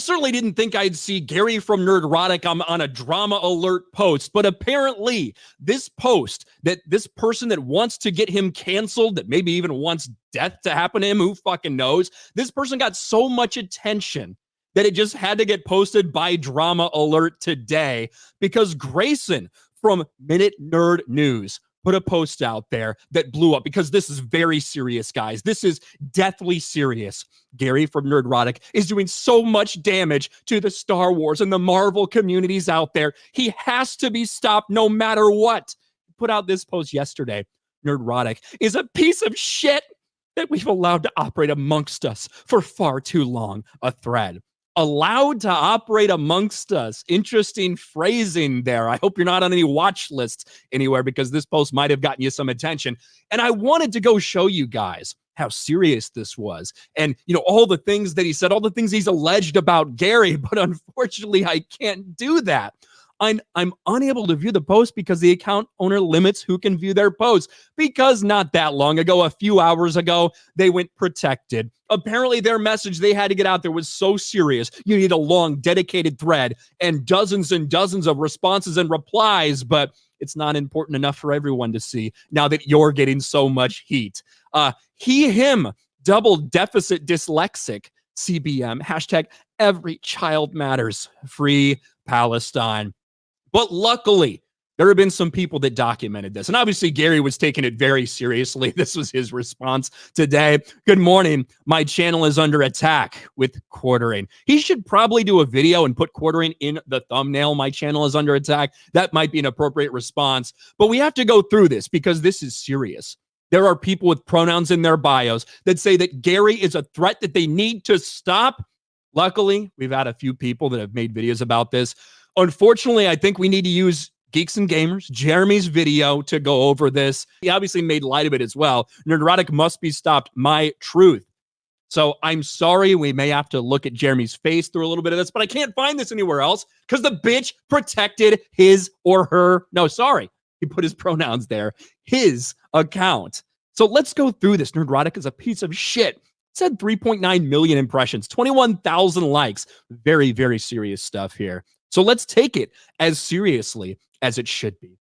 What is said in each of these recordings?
certainly didn't think I'd see Gary from Nerdrotic on a drama alert post, but apparently this post that this person that wants to get him canceled, that maybe even wants death to happen to him, who fucking knows, this person got so much attention that it just had to get posted by Drama Alert today because Grayson from Minute Nerd News put a post out there that blew up because this is very serious, guys. This is deathly serious. Gary from Nerdrotic is doing so much damage to the Star Wars and the Marvel communities out there. He has to be stopped no matter what. He put out this post yesterday. Nerdrotic is a piece of shit that we've allowed to operate amongst us for far too long. A thread. Allowed to operate amongst us. Interesting phrasing there. I hope you're not on any watch lists anywhere because this post might have gotten you some attention. And I wanted to go show you guys how serious this was. And, you know, all the things that he said, all the things he's alleged about Gary, but unfortunately I can't do that. I'm unable to view the post because the account owner limits who can view their posts because not that long ago, a few hours ago, they went protected. Apparently their message they had to get out there was so serious. You need a long dedicated thread and dozens of responses and replies, but it's not important enough for everyone to see now that you're getting so much heat. Him, double deficit dyslexic, CBM, hashtag every child matters, free Palestine. But luckily, there have been some people that documented this. And obviously, Gary was taking it very seriously. This was his response today. Good morning. My channel is under attack with quartering. He should probably do a video and put quartering in the thumbnail. My channel is under attack. That might be an appropriate response. But we have to go through this because this is serious. There are people with pronouns in their bios that say that Gary is a threat that they need to stop. Luckily, we've had a few people that have made videos about this. Unfortunately, I think we need to use Geeks and Gamers, Jeremy's video to go over this. He obviously made light of it as well. Nerdrotic must be stopped. My truth. So I'm sorry. We may have to look at Jeremy's face through a little bit of this, but I can't find this anywhere else because the bitch protected his or her. No, sorry. He put his pronouns there. His account. So let's go through this. Nerdrotic is a piece of shit. It said 3.9 million impressions, 21,000 likes. Very, very serious stuff here. So let's take it as seriously as it should be.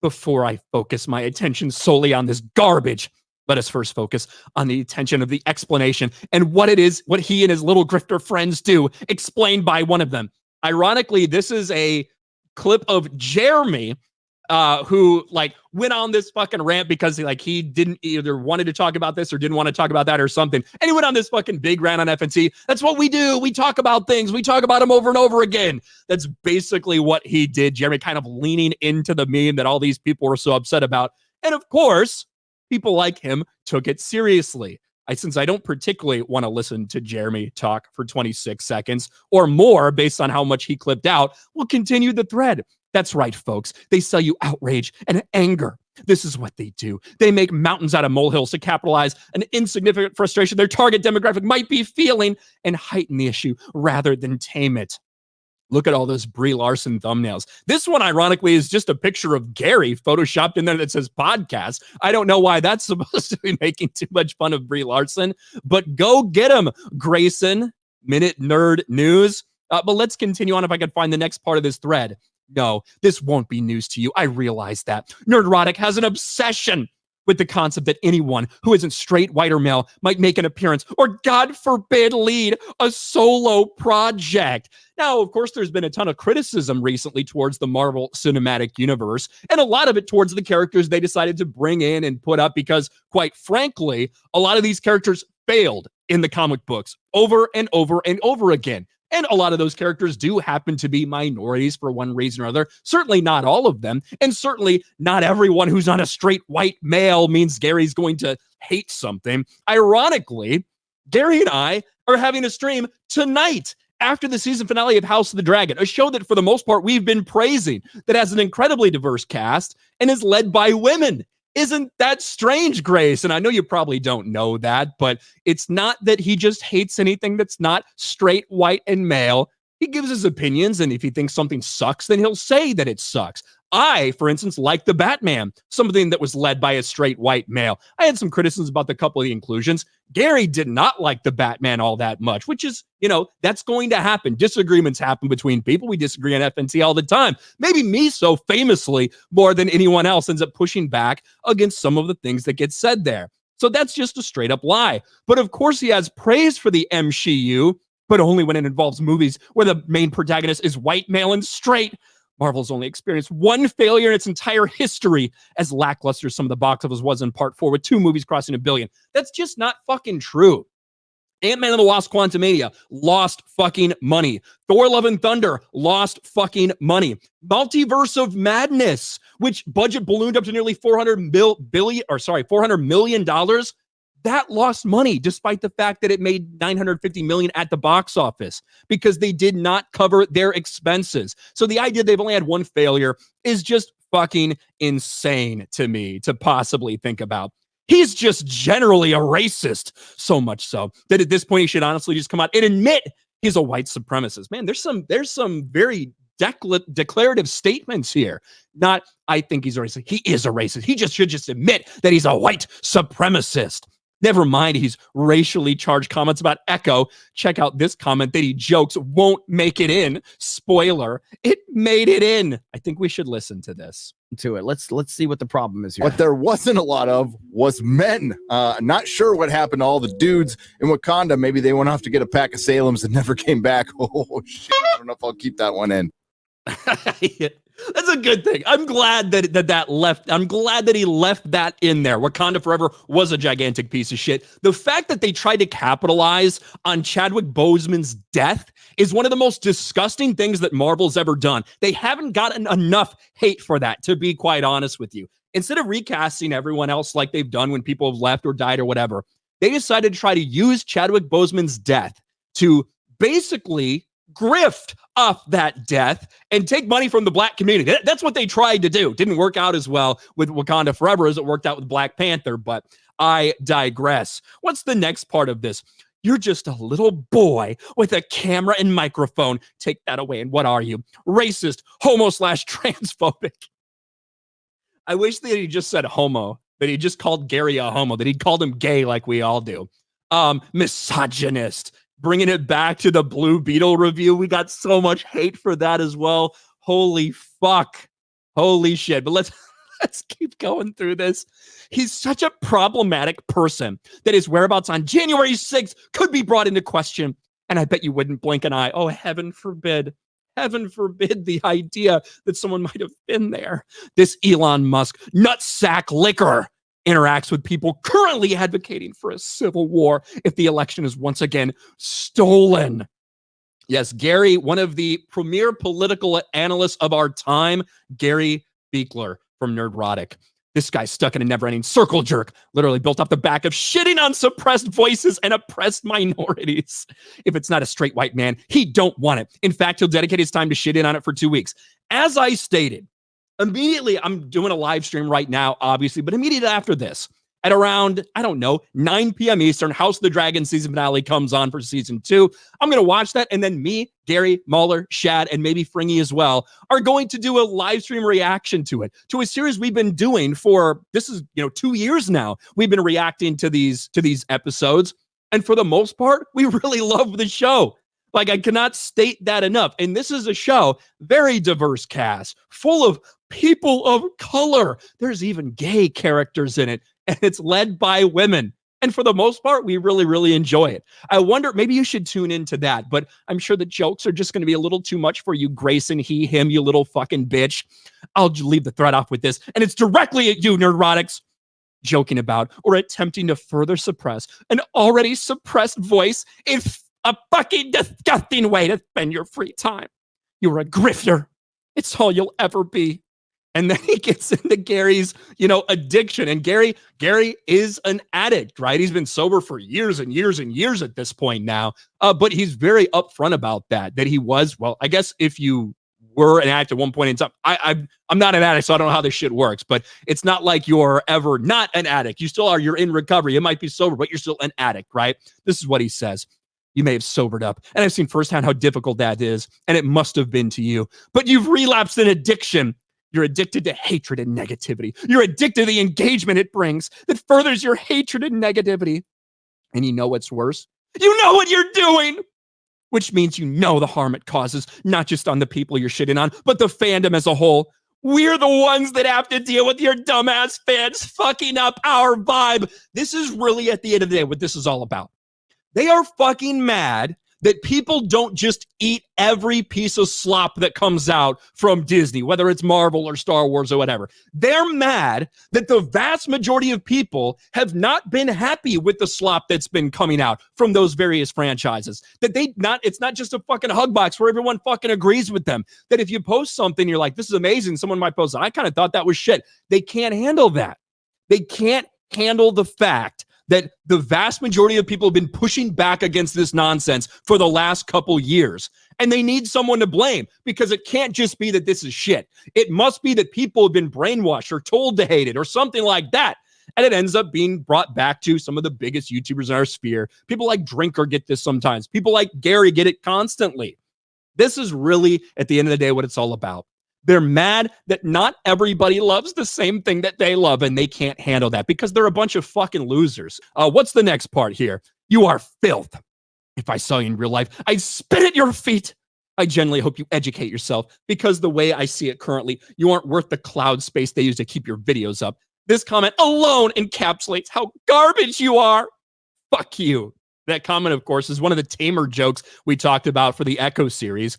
Before I focus my attention solely on this garbage, let us first focus on the attention of the explanation and what it is, what he and his little grifter friends do, explained by one of them. Ironically, this is a clip of Jeremy, who like went on this fucking rant because he didn't either wanted to talk about this or didn't want to talk about that or something. And he went on this fucking big rant on FNC. That's what we do. We talk about things. We talk about them over and over again. That's basically what he did. Jeremy kind of leaning into the meme that all these people were so upset about. And of course, people like him took it seriously. Since I don't particularly want to listen to Jeremy talk for 26 seconds or more based on how much he clipped out, we'll continue the thread. That's right, folks. They sell you outrage and anger. This is what they do. They make mountains out of molehills to capitalize an insignificant frustration their target demographic might be feeling and heighten the issue rather than tame it. Look at all those Brie Larson thumbnails. This one, ironically, is just a picture of Gary photoshopped in there that says podcast. I don't know why that's supposed to be making too much fun of Brie Larson, but go get him, Grayson. Minute Nerd News. But let's continue on if I can find the next part of this thread. No, this won't be news to you. I realize that. Nerdrotic has an obsession with the concept that anyone who isn't straight, white, or male might make an appearance or, God forbid, lead a solo project. Now, of course, there's been a ton of criticism recently towards the Marvel Cinematic Universe, and a lot of it towards the characters they decided to bring in and put up because, quite frankly, a lot of these characters failed in the comic books over and over and over again. And a lot of those characters do happen to be minorities for one reason or other. Certainly not all of them. And certainly not everyone who's not a straight white male means Gary's going to hate something. Ironically, Gary and I are having a stream tonight after the season finale of House of the Dragon, a show that for the most part we've been praising, that has an incredibly diverse cast and is led by women. Isn't that strange, Grace? And I know you probably don't know that, but it's not that he just hates anything that's not straight, white, and male. He gives his opinions, and if he thinks something sucks, then he'll say that it sucks. I, for instance, like the Batman, something that was led by a straight white male. I had some criticisms about the couple of the inclusions. Gary did not like the Batman all that much, which is, that's going to happen. Disagreements happen between people. We disagree on FNT all the time. Maybe me so famously more than anyone else ends up pushing back against some of the things that get said there. So that's just a straight up lie. But of course he has praise for the MCU, but only when it involves movies where the main protagonist is white, male, and straight. Marvel's only experienced one failure in its entire history, as lackluster some of the box office was in Part 4, with 2 movies crossing $1 billion. That's just not fucking true. Ant-Man and the Wasp: Quantumania lost fucking money. Thor: Love and Thunder lost fucking money. Multiverse of Madness, which budget ballooned up to nearly $400 million, that lost money, despite the fact that it made $950 million at the box office, because they did not cover their expenses. So the idea they've only had one failure is just fucking insane to me to possibly think about. He's just generally a racist, so much so that at this point he should honestly just come out and admit he's a white supremacist. Man, there's some very declarative statements here. Not, I think he's a racist. He is a racist. He should just admit that he's a white supremacist. Never mind his racially charged comments about Echo. Check out this comment that he jokes won't make it in. Spoiler, it made it in. I think we should listen to this. To it. Let's see what the problem is here. What there wasn't a lot of was men. Not sure what happened to all the dudes in Wakanda. Maybe they went off to get a pack of Salems and never came back. Oh, shit. I don't know if I'll keep that one in. That's a good thing. I'm glad that left. I'm glad that he left that in there. Wakanda Forever was a gigantic piece of shit. The fact that they tried to capitalize on Chadwick Boseman's death is one of the most disgusting things that Marvel's ever done. They haven't gotten enough hate for that, to be quite honest with you. Instead of recasting everyone else like they've done when people have left or died or whatever, they decided to try to use Chadwick Boseman's death to basically grift off that death and take money from the black community. That's what they tried to do. Didn't work out as well with Wakanda Forever as it worked out with Black Panther, but I digress. What's the next part of this? You're just a little boy with a camera and microphone. Take that away. And what are you? Racist, homo/transphobic. I wish that he just said homo, that he just called Gary a homo, that he called him gay like we all do. Misogynist. Bringing it back to the Blue Beetle review. We got so much hate for that as well. Holy fuck. Holy shit. But let's keep going through this. He's such a problematic person that his whereabouts on January 6th could be brought into question. And I bet you wouldn't blink an eye. Oh, heaven forbid. Heaven forbid the idea that someone might have been there. This Elon Musk nutsack liquor interacts with people currently advocating for a civil war if the election is once again stolen. Yes, Gary, one of the premier political analysts of our time, Gary Beekler from Nerdrotic. This guy's stuck in a never-ending circle jerk, literally built off the back of shitting on suppressed voices and oppressed minorities. If it's not a straight white man, he don't want it. In fact, he'll dedicate his time to shitting on it for 2 weeks. As I stated, immediately, I'm doing a live stream right now, obviously, but immediately after this, at around, 9 p.m. Eastern, House of the Dragon season finale comes on for season 2. I'm going to watch that, and then me, Gary, Mahler, Shad, and maybe Fringy as well are going to do a live stream reaction to it, to a series we've been doing for, 2 years now. We've been reacting to these episodes, and for the most part, we really love the show. Like, I cannot state that enough. And this is a show, very diverse cast, full of people of color. There's even gay characters in it, and it's led by women. And for the most part, we really, really enjoy it. I wonder, maybe you should tune into that, but I'm sure the jokes are just going to be a little too much for you, Grayson, he, him, you little fucking bitch. I'll leave the thread off with this, and it's directly at you, Nerdrotics. Joking about or attempting to further suppress an already suppressed voice is a fucking disgusting way to spend your free time. You're a grifter. It's all you'll ever be. And then he gets into Gary's, addiction. And Gary is an addict, right? He's been sober for years and years and years at this point now. But he's very upfront about that he was, well, I guess if you were an addict at one point in time, I'm not an addict, so I don't know how this shit works, but it's not like you're ever not an addict. You still are. You're in recovery. It might be sober, but you're still an addict, right? This is what he says. You may have sobered up, and I've seen firsthand how difficult that is, and it must have been to you. But you've relapsed in addiction. You're addicted to hatred and negativity. You're addicted to the engagement it brings that furthers your hatred and negativity. And you know what's worse? You know what you're doing, which means you know the harm it causes, not just on the people you're shitting on, but the fandom as a whole. We're the ones that have to deal with your dumbass fans fucking up our vibe. This is really, at the end of the day, what this is all about. They are fucking mad that people don't just eat every piece of slop that comes out from Disney, whether it's Marvel or Star Wars or whatever. They're mad that the vast majority of people have not been happy with the slop that's been coming out from those various franchises. That it's not just a fucking hug box where everyone fucking agrees with them. That if you post something, you're like, this is amazing. Someone might post, I kind of thought that was shit. They can't handle that. They can't handle the fact that the vast majority of people have been pushing back against this nonsense for the last couple years. And they need someone to blame, because it can't just be that this is shit. It must be that people have been brainwashed or told to hate it or something like that. And it ends up being brought back to some of the biggest YouTubers in our sphere. People like Drinker get this sometimes. People like Gary get it constantly. This is really, at the end of the day, what it's all about. They're mad that not everybody loves the same thing that they love, and they can't handle that because they're a bunch of fucking losers. What's the next part here? You are filth. If I saw you in real life, I'd spit at your feet. I genuinely hope you educate yourself, because the way I see it currently, you aren't worth the cloud space they use to keep your videos up. This comment alone encapsulates how garbage you are. Fuck you. That comment, of course, is one of the tamer jokes we talked about for the Echo series.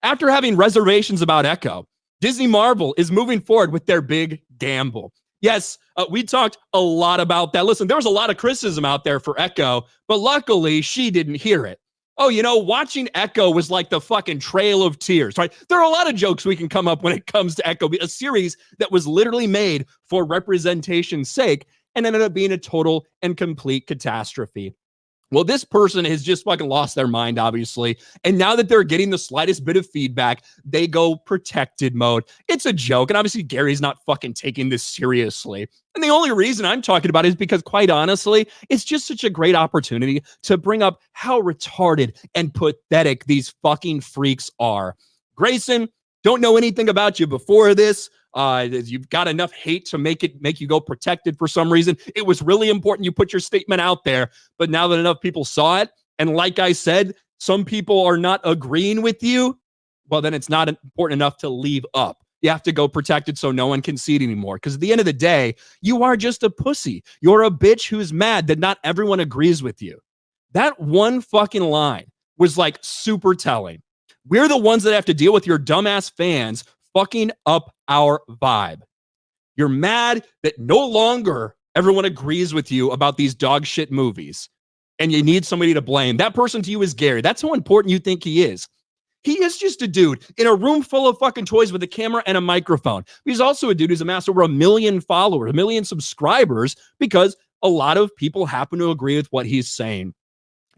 After having reservations about Echo, Disney Marvel is moving forward with their big gamble. Yes, we talked a lot about that. Listen, there was a lot of criticism out there for Echo, but luckily she didn't hear it. Oh, watching Echo was like the fucking Trail of Tears, right? There are a lot of jokes we can come up when it comes to Echo, a series that was literally made for representation's sake and ended up being a total and complete catastrophe. Well, this person has just fucking lost their mind, obviously. And now that they're getting the slightest bit of feedback, they go protected mode. It's a joke. And obviously, Gary's not fucking taking this seriously. And the only reason I'm talking about it is because, quite honestly, it's just such a great opportunity to bring up how retarded and pathetic these fucking freaks are. Grayson, don't know anything about you before this. You've got enough hate to make you go protected for some reason. It was really important you put your statement out there, but now that enough people saw it, and like I said, some people are not agreeing with you, well, then it's not important enough to leave up. You have to go protected so no one can see it anymore. Because at the end of the day, you are just a pussy. You're a bitch who's mad that not everyone agrees with you. That one fucking line was like super telling. We're the ones that have to deal with your dumbass fans fucking up our vibe. You're mad that no longer everyone agrees with you about these dog shit movies, and you need somebody to blame. That person to you is Gary. That's how important you think he is. He is just a dude in a room full of fucking toys with a camera and a microphone. He's also a dude who's amassed over 1 million followers, 1 million subscribers, because a lot of people happen to agree with what he's saying.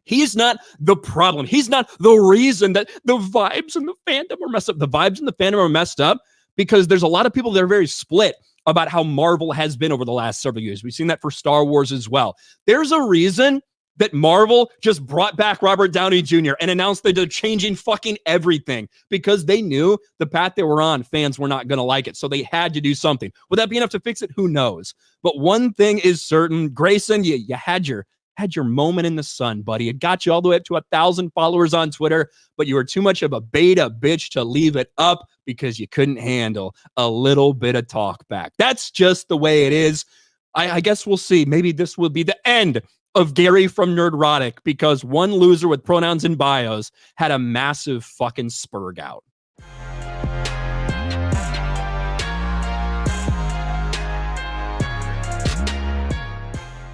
He's not the problem. He's not the reason that the vibes in the fandom are messed up. The vibes in the fandom are messed up because there's a lot of people that are very split about how Marvel has been over the last several years. We've seen that for Star Wars as well. There's a reason that Marvel just brought back Robert Downey Jr. and announced that they're changing fucking everything because they knew the path they were on, fans were not going to like it. So they had to do something. Would that be enough to fix it? Who knows? But one thing is certain, Grayson, you had your moment in the sun, buddy. It got you all the way up to 1,000 followers on Twitter, but you were too much of a beta bitch to leave it up because you couldn't handle a little bit of talk back. That's just the way it is. I guess we'll see. Maybe this will be the end of Gary from Nerdrotic because one loser with pronouns in bios had a massive fucking spurg out.